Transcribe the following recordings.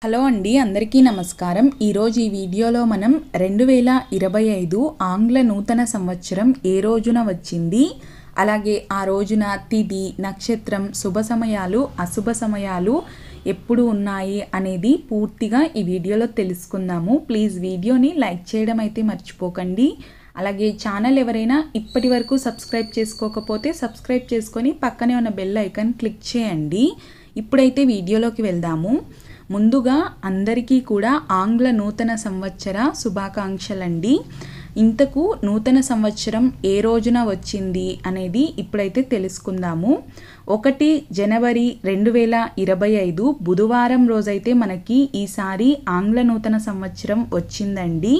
Hello అండి, అందరికీ నమస్కారం. ఈరోజు ఈ వీడియోలో మనం 2025 ఆంగ్ల నూతన సంవత్సరం ఏ రోజున వచ్చింది, అలాగే ఆ రోజున తిథి, నక్షత్రం, శుభ సమయాలు, అశుభ సమయాలు ఎప్పుడు ఉన్నాయి అనేది పూర్తిగా ఈ వీడియోలో తెలుసుకుందాము. ప్లీజ్ వీడియోని లైక్ చేయడం అయితే మర్చిపోకండి. అలాగే ఛానల్ ఎవరైనా ఇప్పటి వరకు సబ్స్క్రైబ్ చేసుకోకపోతే సబ్స్క్రైబ్ చేసుకొని పక్కనే ఉన్న బెల్ ఐకాన్ క్లిక్ చేయండి. ఇప్పుడైతే వీడియోలోకి వెళ్దాము. ముందుగా అందరికీ కూడా ఆంగ్ల నూతన సంవత్సర శుభాకాంక్షలండి. ఇంతకు నూతన సంవత్సరం ఏ రోజున వచ్చింది అనేది ఇప్పుడైతే తెలుసుకుందాము. 1 జనవరి 2025 బుధవారం రోజైతే మనకి ఈసారి ఆంగ్ల నూతన సంవత్సరం వచ్చిందండి.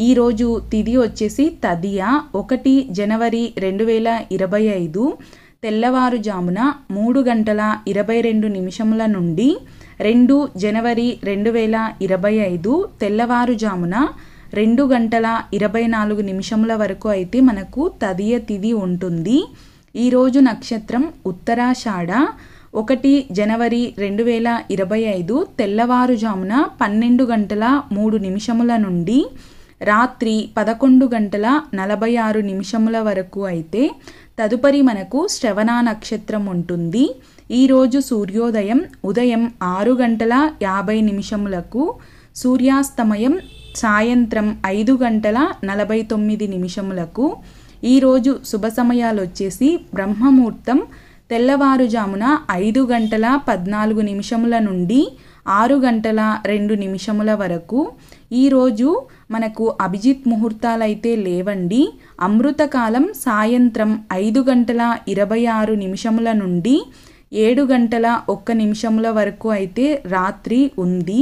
ఈరోజు తిథి వచ్చేసి తదియ. 1 జనవరి 2025 తెల్లవారుజామున 3:22 నుండి 2 జనవరి 2025 తెల్లవారుజామున 2:24 వరకు అయితే మనకు తదియ తిథి ఉంటుంది. ఈరోజు నక్షత్రం ఉత్తరాషాఢ. 1 జనవరి 2025 తెల్లవారుజామున 12:03 నుండి రాత్రి 11:46 వరకు అయితే తదుపరి మనకు శ్రవణ నక్షత్రం ఉంటుంది. ఈరోజు సూర్యోదయం ఉదయం 6:50 సూర్యాస్తమయం సాయంత్రం 5:49. ఈరోజు శుభ సమయాలు వచ్చేసి బ్రహ్మముహూర్తం తెల్లవారుజామున 5:14 నుండి 6:02 వరకు. ఈరోజు మనకు అభిజిత్ ముహూర్తాలు అయితే లేవండి. అమృతకాలం సాయంత్రం 5:26 నుండి 7:01 వరకు అయితే రాత్రి ఉంది.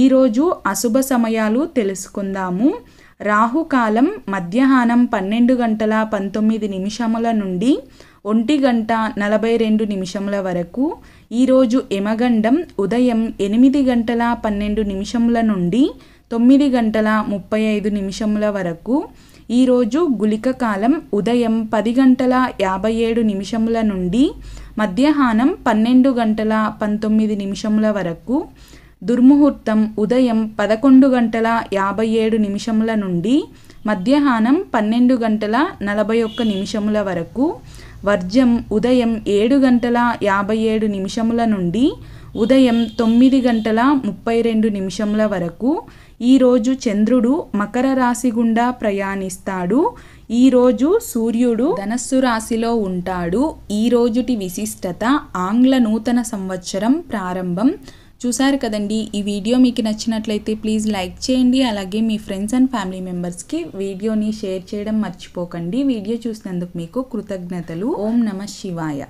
ఈరోజు అశుభ సమయాలు తెలుసుకుందాము. రాహుకాలం మధ్యాహ్నం 12:19 నుండి 1:42 వరకు. ఈరోజు యమగండం ఉదయం 8:12 నుండి 9:35 వరకు. ఈరోజు గుళిక కాలం ఉదయం 10:57 నుండి మధ్యాహ్నం 12:19 వరకు. దుర్ముహూర్తం ఉదయం 11:57 నుండి మధ్యాహ్నం 12:41 వరకు. వర్జం ఉదయం 7:57 నుండి ఉదయం 9:32 వరకు. ఈరోజు చంద్రుడు మకర రాశి గుండా ప్రయాణిస్తాడు. ఈరోజు సూర్యుడు ధనస్సు రాశిలో ఉంటాడు. ఈ రోజుటి విశిష్టత ఆంగ్ల నూతన సంవత్సరం ప్రారంభం. చూసారు కదండి. ఈ వీడియో మీకు నచ్చినట్లయితే ప్లీజ్ లైక్ చేయండి. అలాగే మీ ఫ్రెండ్స్ అండ్ ఫ్యామిలీ మెంబర్స్కి వీడియోని షేర్ చేయడం మర్చిపోకండి. వీడియో చూసినందుకు మీకు కృతజ్ఞతలు. ఓం నమః శివాయ.